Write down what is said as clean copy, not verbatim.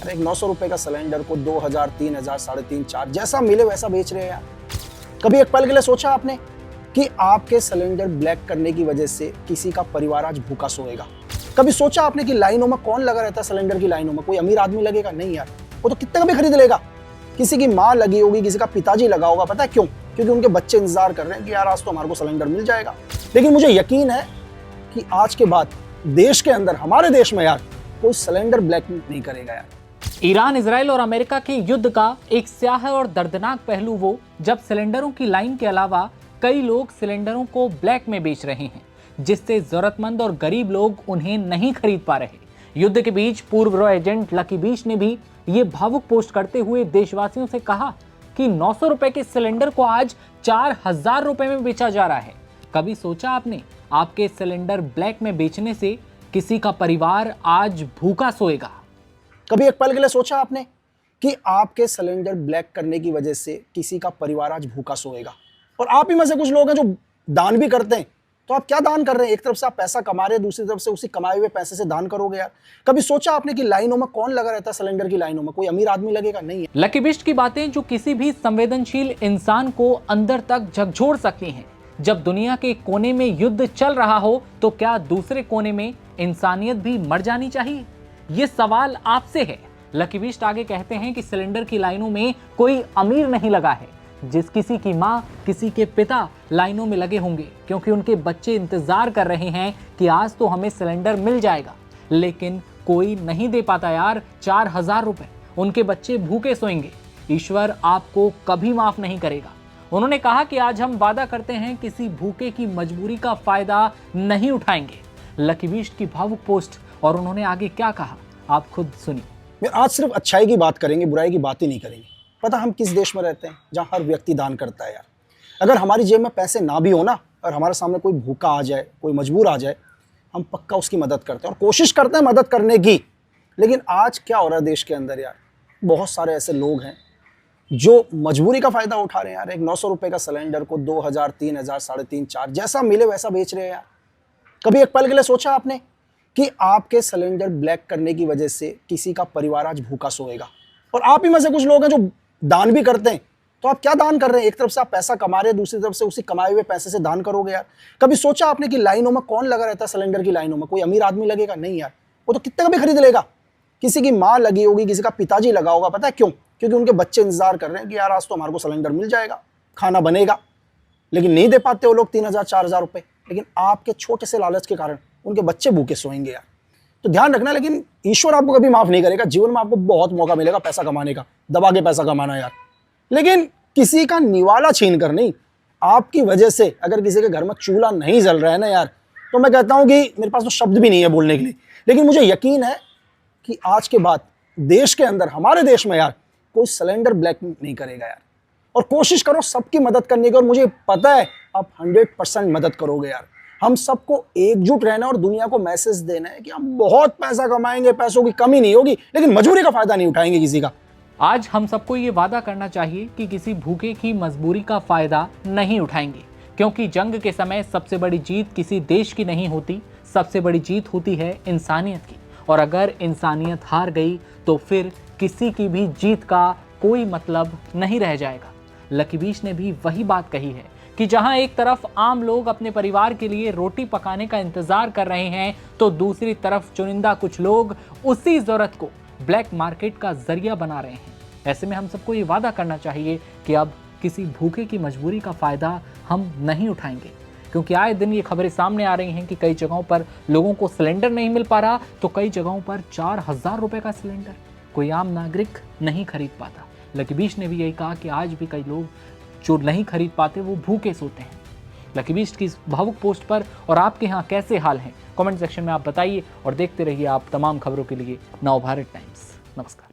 अरे 900 रुपए का सिलेंडर को 2000, 3000, 3500, 4 जैसा मिले वैसा बेच रहे हैं यार। कभी एक पल के लिए सोचा आपने कि आपके सिलेंडर ब्लैक करने की वजह से किसी का परिवार आज भूखा सोएगा? कभी सोचा आपने कि लाइनों में कौन लगा रहता है? सिलेंडर की लाइनों में कोई अमीर आदमी लगेगा? नहीं यार, वो तो कितने का भी खरीद लेगा। किसी की माँ लगी होगी, किसी का पिताजी लगा होगा। पता है क्यों? क्योंकि उनके बच्चे इंतजार कर रहे हैं कि यार आज तो हमारे को सिलेंडर मिल जाएगा। लेकिन मुझे यकीन है कि आज के बाद देश के अंदर, हमारे देश में यार, कोई सिलेंडर ब्लैक नहीं करेगा यार। ईरान, इजराइल और अमेरिका के युद्ध का एक स्याह और दर्दनाक पहलू वो जब सिलेंडरों की लाइन के अलावा कई लोग सिलेंडरों को ब्लैक में बेच रहे हैं, जिससे जरूरतमंद और गरीब लोग उन्हें नहीं खरीद पा रहे। युद्ध के बीच पूर्व रॉ एजेंट लकी बीच ने भी ये भावुक पोस्ट करते हुए देशवासियों से कहा कि 900 रुपए के सिलेंडर को आज 4000 रुपए में बेचा जा रहा है। कभी सोचा आपने, आपके सिलेंडर ब्लैक में बेचने से किसी का परिवार आज भूखा सोएगा? कभी एक पल के लिए सोचा आपने कि आपके सिलेंडर ब्लैक करने की वजह से किसी का परिवार आज भूखा सोएगा? और आप ही में से कुछ लोग हैं जो दान भी करते हैं। तो आप क्या दान कर रहे हैं? एक तरफ से आप पैसा कमा रहे हैं, दूसरी तरफ से उसी कमाए हुए पैसे से दान करोगे यार। कभी सोचा आपने कि लाइनों में कौन लगा रहता है? सिलेंडर की लाइनों में कोई अमीर आदमी लगेगा? नहीं है। लकी बिस्ट की बातें जो किसी भी संवेदनशील इंसान को अंदर तक झकझोर सकती हैं। जब दुनिया के कोने में युद्ध चल रहा हो तो क्या दूसरे कोने में इंसानियत भी मर जानी चाहिए? ये सवाल आपसे है। लकी बिस्ट आगे कहते हैं कि सिलेंडर की लाइनों में कोई अमीर नहीं लगा है। जिस किसी की माँ, किसी के पिता लाइनों में लगे होंगे क्योंकि उनके बच्चे इंतजार कर रहे हैं कि आज तो हमें सिलेंडर मिल जाएगा, लेकिन कोई नहीं दे पाता यार 4000 रुपए। उनके बच्चे भूखे सोएंगे। ईश्वर आपको कभी माफ नहीं करेगा। उन्होंने कहा कि आज हम वादा करते हैं किसी भूखे की मजबूरी का फायदा नहीं उठाएंगे। लकी बिस्ट की भावुक पोस्ट, और उन्होंने आगे क्या कहा आप खुद सुनिए। आज सिर्फ अच्छाई की बात करेंगे, बुराई की बात ही नहीं करेंगे। पता हम किस देश में रहते हैं जहां हर व्यक्ति दान करता है यार। अगर हमारी जेब में पैसे ना भी हो ना, और हमारे सामने कोई भूखा आ जाए, कोई मजबूर आ जाए, हम पक्का उसकी मदद करते हैं और कोशिश करते हैं मदद करने की। लेकिन आज क्या हो रहा है देश के अंदर यार, बहुत सारे ऐसे लोग हैं जो मजबूरी का फायदा उठा रहे हैं यार। एक 900 रुपए का सिलेंडर को 2000, 3000, 3500, 4 जैसा मिले वैसा बेच रहे हैं यार। कभी एक पल के लिए सोचा आपने कि आपके सिलेंडर ब्लैक करने की वजह से किसी का परिवार आज भूखा सोएगा? और आप ही में से कुछ लोग हैं जो दान भी करते हैं। तो आप क्या दान कर रहे हैं? एक तरफ से आप पैसा कमा रहे हैं, दूसरी तरफ से उसी कमाए हुए पैसे से दान करोगे यार। कभी सोचा आपने कि लाइनों में कौन लगा रहता है? सिलेंडर की लाइनों में कोई अमीर आदमी लगेगा? नहीं यार, वो तो कितने का भी खरीद लेगा। किसी की माँ लगी होगी, किसी का पिताजी लगा होगा। पता है क्यों? क्योंकि उनके बच्चे इंतजार कर रहे हैं कि यार आज तो हमारे को सिलेंडर मिल जाएगा, खाना बनेगा। लेकिन नहीं दे पाते वो लोग 3000, 4000 रुपए। लेकिन आपके छोटे से लालच के कारण उनके बच्चे भूखे सोएंगे यार। तो ध्यान रखना, लेकिन ईश्वर आपको कभी माफ नहीं करेगा। जीवन में आपको बहुत मौका मिलेगा पैसा कमाने का, दबा के पैसा कमाना यार, लेकिन किसी का निवाला छीन कर नहीं। आपकी वजह से अगर किसी के घर में चूल्हा नहीं जल रहा है ना यार, तो मैं कहता हूं कि मेरे पास तो शब्द भी नहीं है बोलने के लिए। लेकिन मुझे यकीन है कि आज के बाद देश के अंदर, हमारे देश में यार, कोई सिलेंडर ब्लैक नहीं करेगा यार। और कोशिश करो सबकी मदद करने की, और मुझे पता है आप 100% मदद करोगे यार। हम सबको एकजुट रहना और दुनिया को मैसेज देना है कि हम बहुत पैसा कमाएंगे, पैसों की कमी नहीं होगी, लेकिन मजबूरी का फायदा नहीं उठाएंगे किसी का। आज हम सबको ये वादा करना चाहिए कि किसी भूखे की मजबूरी का फायदा नहीं उठाएंगे, क्योंकि जंग के समय सबसे बड़ी जीत किसी देश की नहीं होती, सबसे बड़ी जीत होती है इंसानियत की। और अगर इंसानियत हार गई तो फिर किसी की भी जीत का कोई मतलब नहीं रह जाएगा। लकी बीच ने भी वही बात कही है कि जहां एक तरफ आम लोग अपने परिवार के लिए रोटी पकाने का इंतजार कर रहे हैं, तो दूसरी तरफ चुनिंदा कुछ लोग उसी जरूरत को ब्लैक मार्केट का जरिया बना रहे हैं। ऐसे में हम सबको ये वादा करना चाहिए कि अब किसी भूखे की मजबूरी का फायदा हम नहीं उठाएंगे, क्योंकि आए दिन ये खबरें सामने आ रही हैं कि कई जगहों पर लोगों को सिलेंडर नहीं मिल पा रहा, तो कई जगहों पर 4000 रुपए का सिलेंडर कोई आम नागरिक नहीं खरीद पाता। लकी बीच ने भी यही कहा कि आज भी कई लोग जो नहीं खरीद पाते वो भूखे सोते हैं। लकी बीच की इस भावुक पोस्ट पर और आपके यहाँ कैसे हाल हैं, कमेंट सेक्शन में आप बताइए, और देखते रहिए आप तमाम खबरों के लिए नव भारत टाइम्स। नमस्कार।